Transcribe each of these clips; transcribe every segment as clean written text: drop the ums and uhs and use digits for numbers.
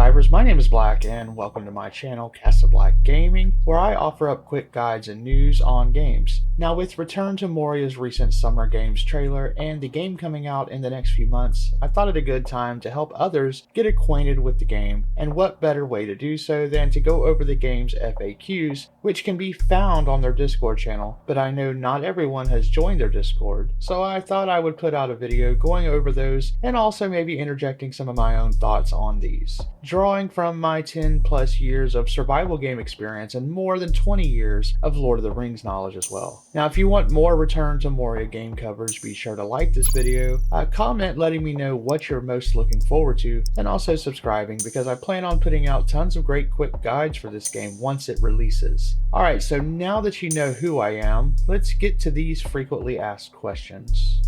survivors, my name is Black and welcome to my channel CasaBLACK Gaming, where I offer up quick guides and news on games. Now with Return to Moria's recent Summer Games trailer and the game coming out in the next few months, I thought it a good time to help others get acquainted with the game, and what better way to do so than to go over the game's FAQs, which can be found on their Discord channel, but I know not everyone has joined their Discord, so I thought I would put out a video going over those and also maybe interjecting some of my own thoughts on these. Drawing from my 10 plus years of survival game experience and more than 20 years of Lord of the Rings knowledge as well. Now if you want more Return to Moria game covers, be sure to like this video, comment letting me know what you're most looking forward to, and also subscribing because I plan on putting out tons of great quick guides for this game once it releases. Alright, so now that you know who I am, let's get to these frequently asked questions.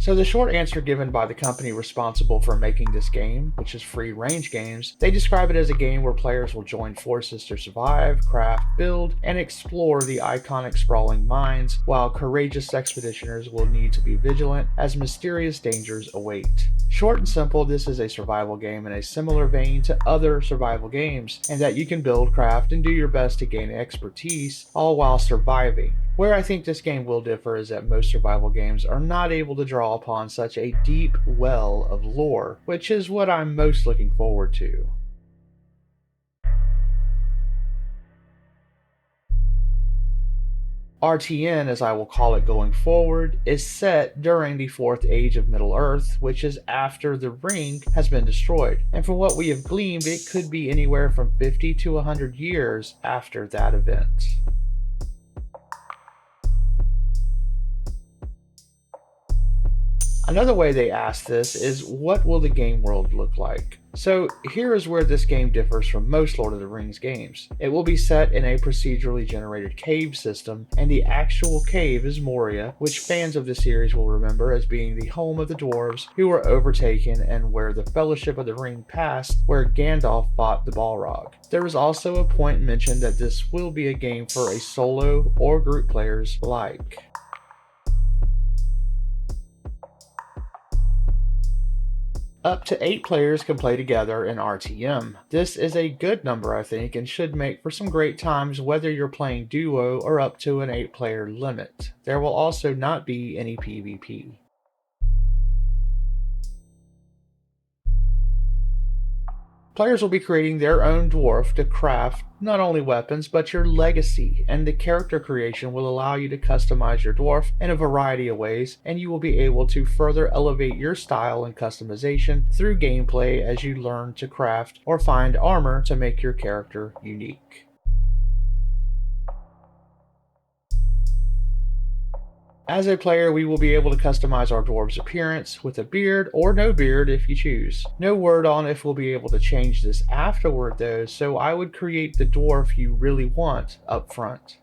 So the short answer given by the company responsible for making this game, which is Free Range Games, they describe it as a game where players will join forces to survive, craft, build, and explore the iconic sprawling mines, while courageous expeditioners will need to be vigilant as mysterious dangers await. Short and simple, this is a survival game in a similar vein to other survival games, and that you can build, craft, and do your best to gain expertise, all while surviving. Where I think this game will differ is that most survival games are not able to draw upon such a deep well of lore, which is what I'm most looking forward to. RTN, as I will call it going forward, is set during the 4th Age of Middle-earth, which is after the ring has been destroyed, and from what we have gleaned, it could be anywhere from 50 to 100 years after that event. Another way they ask this is, what will the game world look like? So here is where this game differs from most Lord of the Rings games. It will be set in a procedurally generated cave system, and the actual cave is Moria, which fans of the series will remember as being the home of the Dwarves who were overtaken and where the Fellowship of the Ring passed, where Gandalf fought the Balrog. There is also a point mentioned that this will be a game for a solo or group players alike. Up to 8 players can play together in RTM. This is a good number, I think, and should make for some great times whether you're playing duo or up to an 8-player limit. There will also not be any PvP. Players will be creating their own dwarf to craft not only weapons, but your legacy, and the character creation will allow you to customize your dwarf in a variety of ways, and you will be able to further elevate your style and customization through gameplay as you learn to craft or find armor to make your character unique. As a player, we will be able to customize our dwarf's appearance with a beard or no beard if you choose. No word on if we'll be able to change this afterward though, so I would create the dwarf you really want up front.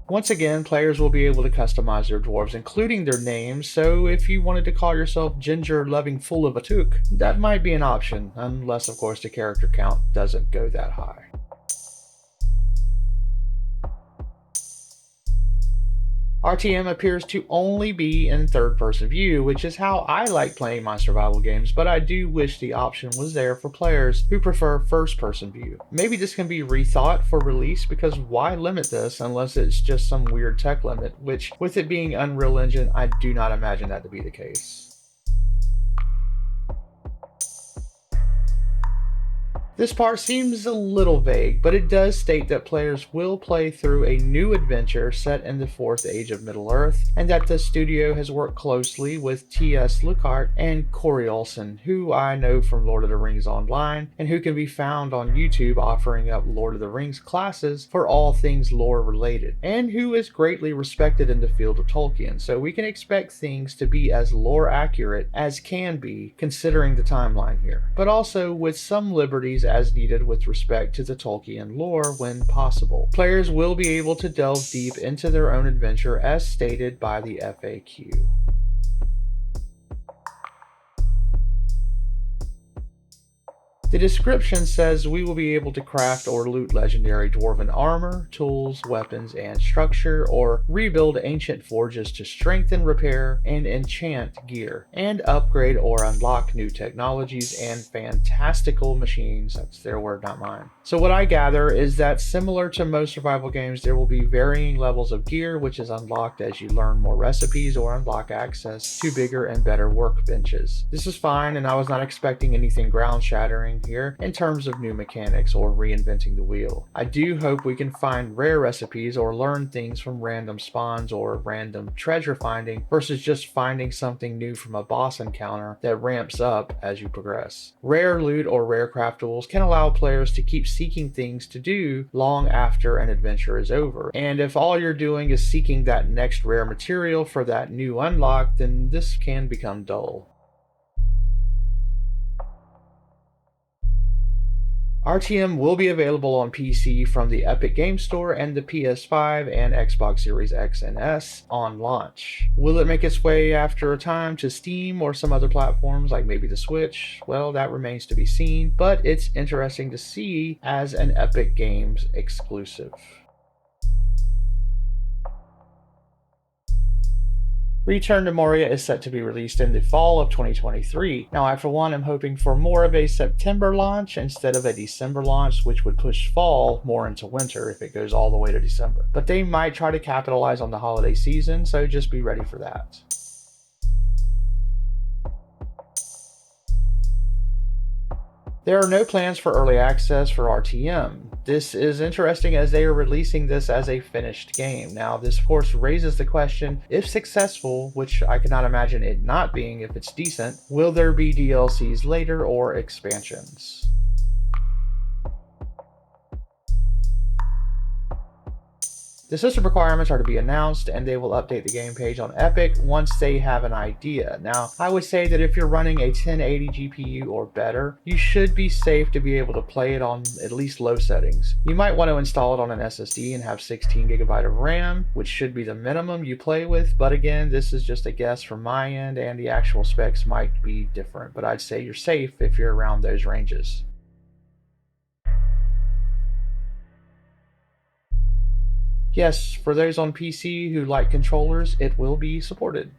Once again, players will be able to customize their dwarves, including their names, so if you wanted to call yourself Ginger Loving Full of a Took, that might be an option, unless of course the character count doesn't go that high. RTM appears to only be in third-person view, which is how I like playing my survival games, but I do wish the option was there for players who prefer first-person view. Maybe this can be rethought for release, because why limit this unless it's just some weird tech limit, which, with it being Unreal Engine, I do not imagine that to be the case. This part seems a little vague, but it does state that players will play through a new adventure set in the 4th Age of Middle-earth, and that the studio has worked closely with T.S. Lockhart and Corey Olsen, who I know from Lord of the Rings Online, and who can be found on YouTube offering up Lord of the Rings classes for all things lore related, and who is greatly respected in the field of Tolkien, so we can expect things to be as lore accurate as can be considering the timeline here, but also with some liberties as needed with respect to the Tolkien lore when possible. Players will be able to delve deep into their own adventure as stated by the FAQ. The description says we will be able to craft or loot legendary dwarven armor, tools, weapons, and structure, or rebuild ancient forges to strengthen, repair, and enchant gear, and upgrade or unlock new technologies and fantastical machines. That's their word, not mine. So what I gather is that similar to most survival games, there will be varying levels of gear, which is unlocked as you learn more recipes or unlock access to bigger and better workbenches. This is fine, and I was not expecting anything ground-shattering here in terms of new mechanics or reinventing the wheel. I do hope we can find rare recipes or learn things from random spawns or random treasure finding versus just finding something new from a boss encounter that ramps up as you progress. Rare loot or rare craftables can allow players to keep seeking things to do long after an adventure is over, and if all you're doing is seeking that next rare material for that new unlock, then this can become dull. RTM will be available on PC from the Epic Game Store and the PS5 and Xbox Series X and S on launch. Will it make its way after a time to Steam or some other platforms like maybe the Switch? Well, that remains to be seen, but it's interesting to see as an Epic Games exclusive. Return to Moria is set to be released in the fall of 2023. Now, I for one am hoping for more of a September launch instead of a December launch, which would push fall more into winter if it goes all the way to December. But they might try to capitalize on the holiday season, so just be ready for that. There are no plans for early access for RTM. This is interesting as they are releasing this as a finished game. Now, this of course raises the question, if successful, which I cannot imagine it not being if it's decent, will there be DLCs later or expansions? The system requirements are to be announced, and they will update the game page on Epic once they have an idea. Now, I would say that if you're running a 1080 GPU or better, you should be safe to be able to play it on at least low settings. You might want to install it on an SSD and have 16GB of RAM, which should be the minimum you play with, but again, this is just a guess from my end, and the actual specs might be different, but I'd say you're safe if you're around those ranges. Yes, for those on PC who like controllers, it will be supported.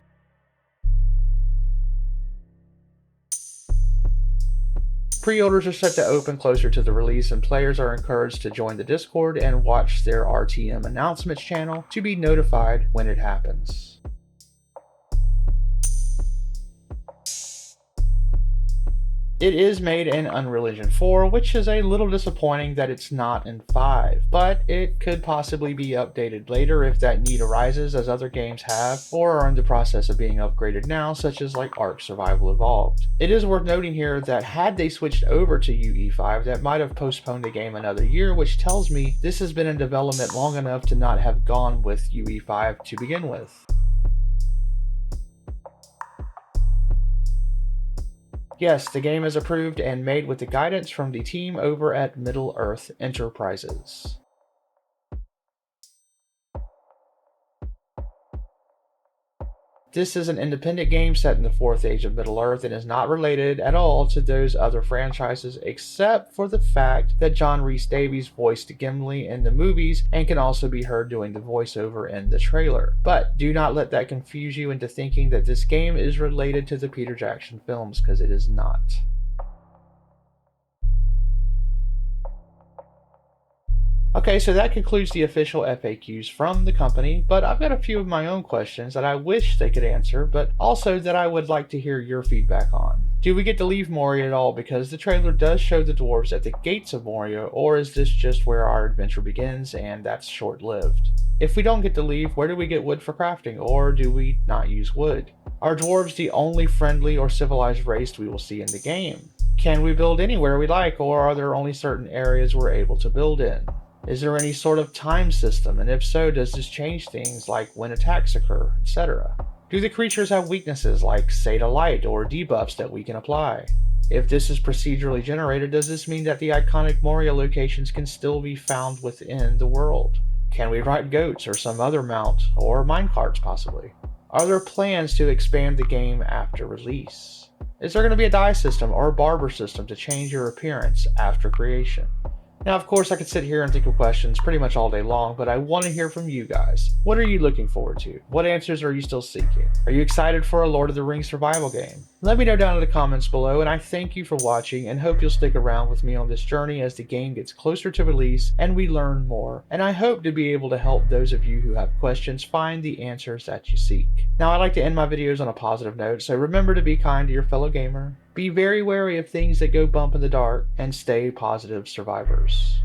Pre-orders are set to open closer to the release, and players are encouraged to join the Discord and watch their RTM announcements channel to be notified when it happens. It is made in Unreal Engine 4, which is a little disappointing that it's not in 5, but it could possibly be updated later if that need arises, as other games have, or are in the process of being upgraded now, such as like Ark Survival Evolved. It is worth noting here that had they switched over to UE5, that might have postponed the game another year, which tells me this has been in development long enough to not have gone with UE5 to begin with. Yes, the game is approved and made with the guidance from the team over at Middle-earth Enterprises. This is an independent game set in the 4th age of Middle-earth and is not related at all to those other franchises, except for the fact that John Rhys Davies voiced Gimli in the movies and can also be heard doing the voiceover in the trailer. But do not let that confuse you into thinking that this game is related to the Peter Jackson films, because it is not. Okay, so that concludes the official FAQs from the company, but I've got a few of my own questions that I wish they could answer, but also that I would like to hear your feedback on. Do we get to leave Moria at all, because the trailer does show the dwarves at the gates of Moria, or is this just where our adventure begins and that's short-lived? If we don't get to leave, where do we get wood for crafting, or do we not use wood? Are dwarves the only friendly or civilized race we will see in the game? Can we build anywhere we like, or are there only certain areas we're able to build in? Is there any sort of time system, and if so, does this change things like when attacks occur, etc.? Do the creatures have weaknesses like, say, to light or debuffs that we can apply? If this is procedurally generated, does this mean that the iconic Moria locations can still be found within the world? Can we ride goats or some other mount, or minecarts possibly? Are there plans to expand the game after release? Is there going to be a dye system or a barber system to change your appearance after creation? Now, of course, I could sit here and think of questions pretty much all day long, but I want to hear from you guys. What are you looking forward to? What answers are you still seeking? Are you excited for a Lord of the Rings survival game? Let me know down in the comments below, and I thank you for watching and hope you'll stick around with me on this journey as the game gets closer to release and we learn more. And I hope to be able to help those of you who have questions find the answers that you seek. Now, I like to end my videos on a positive note, so remember to be kind to your fellow gamer. Be very wary of things that go bump in the dark, and stay positive survivors.